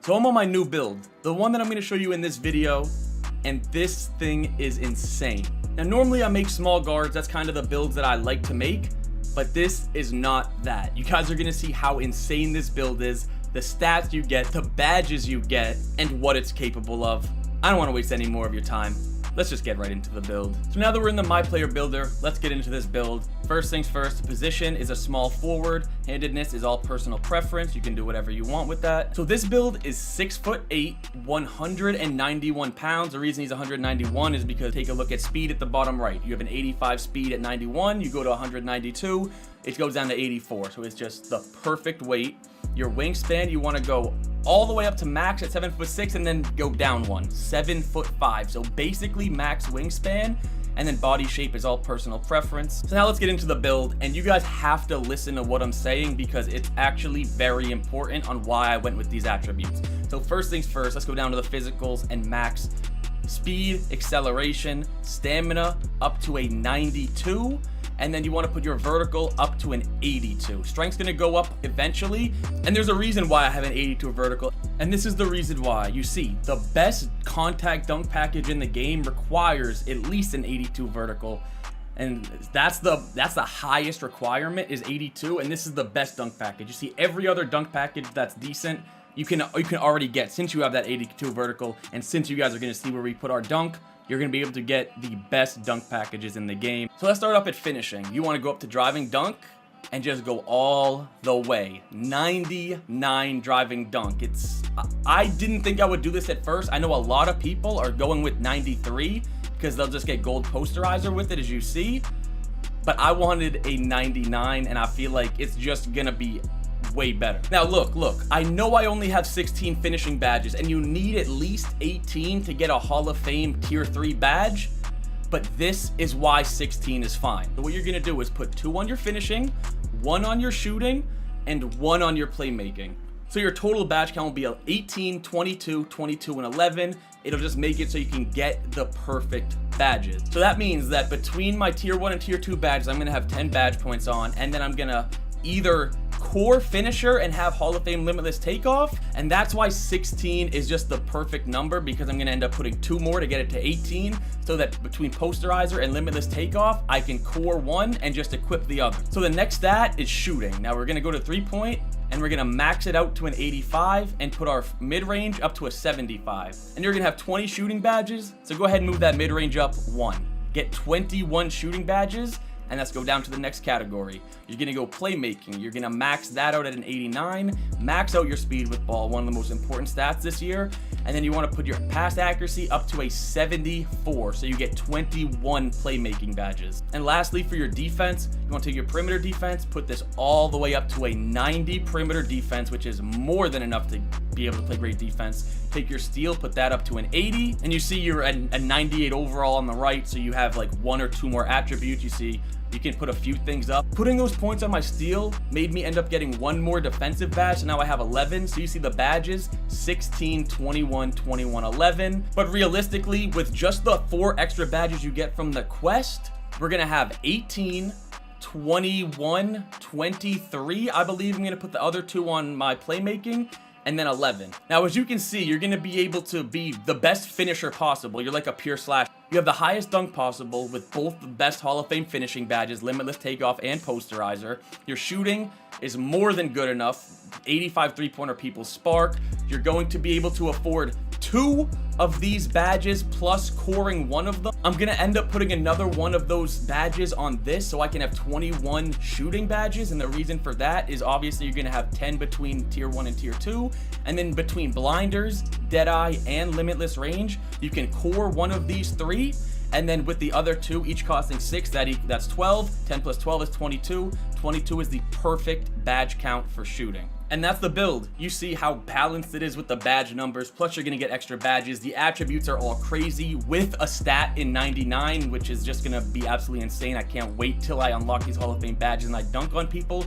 So I'm on my new build, the one that I'm going to show you in this video, and this thing is insane. Now normally I make small guards, that's kind of the builds that I like to make, but this is not that. You guys are going to see how insane this build is, the stats you get, the badges you get, and what it's capable of. I don't want to waste any more of your time. Let's just get right into the build. So now that we're in the My Player Builder, let's get into this build. First things first, position is a small forward. Handedness is all personal preference. You can do whatever you want with that. So this build is 6'8", 191 pounds. The reason he's 191 is because take a look at speed at the bottom right. You have an 85 speed at 91. You go to 192, it goes down to 84. So it's just the perfect weight. Your wingspan, you want to go all the way up to max at 7'6" and then go down 7'5". So basically max wingspan, and then body shape is all personal preference. So now let's get into the build, and you guys have to listen to what I'm saying because it's actually very important on why I went with these attributes. So first things first, let's go down to the physicals and max speed, acceleration, stamina up to a 92. And then you want to put your vertical up to an 82. Strength's going to go up eventually, and there's a reason why I have an 82 vertical, and this is the reason why. You see, the best contact dunk package in the game requires at least an 82 vertical, and that's the highest requirement is 82, and this is the best dunk package. You see, every other dunk package that's decent, you can already get since you have that 82 vertical, and since you guys are going to see where we put our dunk, you're going to be able to get the best dunk packages in the game. So let's start up at finishing. You want to go up to driving dunk and just go all the way. 99 driving dunk. I didn't think I would do this at first. I know a lot of people are going with 93 because they'll just get gold posterizer with it, as you see. But I wanted a 99, and I feel like it's just going to be way better. Now look, I know I only have 16 finishing badges, and you need at least 18 to get a Hall of Fame tier 3 badge, but this is why 16 is fine. So what you're gonna do is put 2 on your finishing, 1 on your shooting, and 1 on your playmaking. So your total badge count will be 18, 22, 22, and 11. It'll just make it so you can get the perfect badges. So that means that between my tier 1 and tier 2 badges, I'm gonna have 10 badge points on, and then I'm gonna either core finisher and have Hall of Fame limitless takeoff, and that's why 16 is just the perfect number, because I'm going to end up putting 2 more to get it to 18, so that between posterizer and limitless takeoff I can core 1 and just equip the other. So the next stat is shooting. Now we're going to go to 3-point, and we're going to max it out to an 85 and put our mid-range up to a 75, and you're going to have 20 shooting badges. So go ahead and move that mid-range up 1, get 21 shooting badges. And let's go down to the next category. You're gonna go playmaking. You're gonna max that out at an 89, max out your speed with ball, one of the most important stats this year. And then you wanna put your pass accuracy up to a 74, so you get 21 playmaking badges. And lastly, for your defense, you wanna take your perimeter defense, put this all the way up to a 90 perimeter defense, which is more than enough to be able to play great defense. Take your steal, put that up to an 80, and you see you're at a 98 overall on the right, so you have like 1 or 2 more attributes. You see you can put a few things up. Putting those points on my steal made me end up getting 1 more defensive badge, so now I have 11. So you see the badges, 16, 21, 21, 11. But realistically, with just the 4 extra badges you get from the quest, we're gonna have 18, 21, 23. I believe I'm gonna put the other 2 on my playmaking, and then 11. Now, as you can see, you're gonna be able to be the best finisher possible. You're like a pure slash. You have the highest dunk possible with both the best Hall of Fame finishing badges, limitless takeoff and posterizer. Your shooting is more than good enough. 85 3-pointer people spark. You're going to be able to afford 2 of these badges plus coring 1 of them. I'm gonna end up putting another 1 of those badges on this so I can have 21 shooting badges, and the reason for that is obviously you're gonna have 10 between tier 1 and tier 2, and then between blinders, deadeye, and limitless range, you can core 1 of these 3, and then with the other 2, each costing 6, that's 12. 10 plus 12 is 22. 22 is the perfect badge count for shooting. And that's the build. You see how balanced it is with the badge numbers, plus you're gonna get extra badges. The attributes are all crazy with a stat in 99, which is just gonna be absolutely insane. I can't wait till I unlock these Hall of Fame badges and I dunk on people.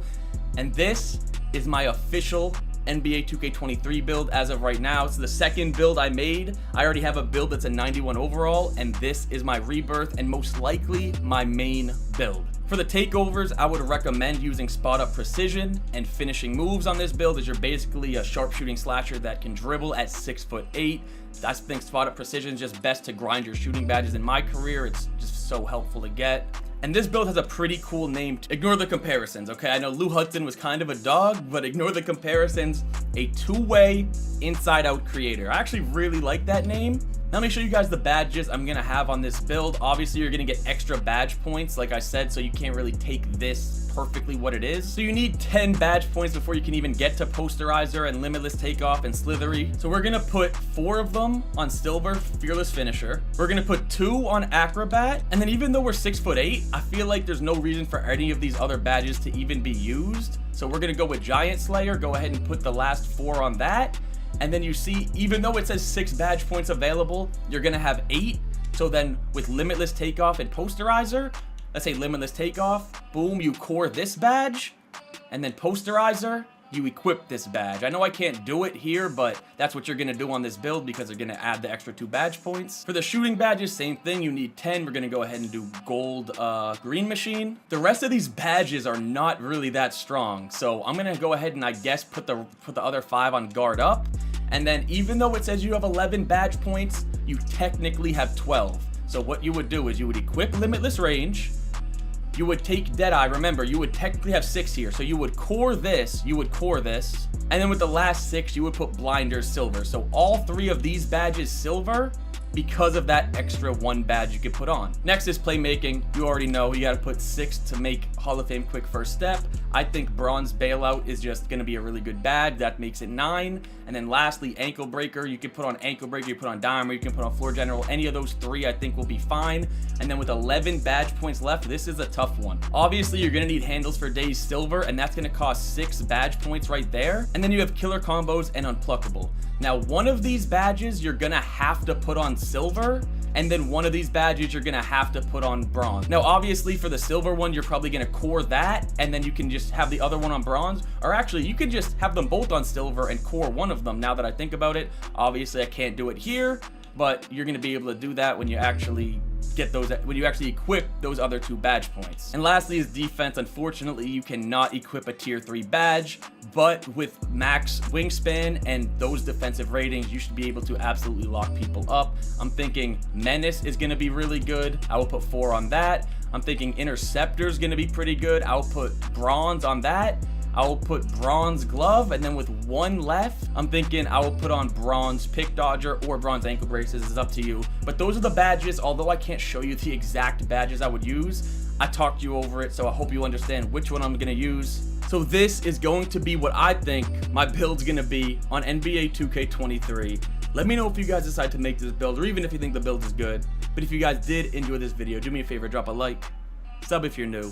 And this is my official NBA 2K23 build as of right now. It's the second build I made. I already have a build that's a 91 overall, and this is my rebirth and most likely my main build. For the takeovers, I would recommend using spot up precision and finishing moves on this build, as you're basically a sharpshooting slasher that can dribble at 6'8". I think spot up precision is just best to grind your shooting badges. In my career, it's just so helpful to get. And this build has a pretty cool name. Ignore the comparisons, okay? I know Lou Hudson was kind of a dog, but ignore the comparisons. A two-way inside-out creator. I actually really like that name. Now let me show you guys the badges I'm gonna have on this build. Obviously, you're gonna get extra badge points, like I said, so you can't really take this perfectly what it is. So you need 10 badge points before you can even get to Posterizer and Limitless Takeoff and Slithery. So we're gonna put 4 of them on Silver, Fearless Finisher. We're gonna put 2 on Acrobat. And then even though we're 6'8", I feel like there's no reason for any of these other badges to even be used. So we're gonna go with Giant Slayer, go ahead and put the last 4 on that. And then you see, even though it says 6 badge points available, you're gonna have 8. So then with Limitless Takeoff and Posterizer, let's say Limitless Takeoff, boom, you core this badge, and then Posterizer, you equip this badge. I know I can't do it here, but that's what you're gonna do on this build because they're gonna add the extra 2 badge points. For the shooting badges, same thing, you need 10. We're gonna go ahead and do gold green machine. The rest of these badges are not really that strong, so I'm gonna go ahead and I guess put the other 5 on guard up. And then even though it says you have 11 badge points, you technically have 12. So what you would do is you would equip Limitless Range, you would take Deadeye. Remember, you would technically have 6 here. So you would core this, and then with the last 6, you would put Blinders Silver. So all 3 of these badges silver because of that extra 1 badge you could put on. Next is playmaking. You already know you got to put 6 to make Hall of Fame quick first step. I think Bronze Bailout is just going to be a really good badge. That makes it 9. And then lastly, Ankle Breaker. You can put on Ankle Breaker, you put on Dimer, you can put on Floor General. Any of those 3 I think will be fine. And then with 11 badge points left, this is a tough one. Obviously, you're going to need Handles for Days Silver, and that's going to cost 6 badge points right there. And then you have Killer Combos and Unpluckable. Now, one of these badges you're going to have to put on Silver, and then one of these badges you're gonna have to put on Bronze. Now obviously for the Silver one, you're probably gonna core that, and then you can just have the other one on Bronze, or actually you could just have them both on Silver and core one of them. Now that I think about it, obviously I can't do it here, but you're gonna be able to do that when you actually get those, when you actually equip those other 2 badge points. And lastly is defense. Unfortunately, you cannot equip a tier 3 badge, but with max wingspan and those defensive ratings, you should be able to absolutely lock people up. I'm thinking Menace is going to be really good. I will put 4 on that. I'm thinking Interceptor is going to be pretty good. I'll put Bronze on that. I will put Bronze Glove, and then with 1 left, I'm thinking I will put on Bronze Pick Dodger or Bronze Ankle Braces. It's up to you. But those are the badges. Although I can't show you the exact badges I would use, I talked you over it, so I hope you understand which one I'm going to use. So this is going to be what I think my build's going to be on NBA 2K23. Let me know if you guys decide to make this build, or even if you think the build is good. But if you guys did enjoy this video, do me a favor, drop a like, sub if you're new,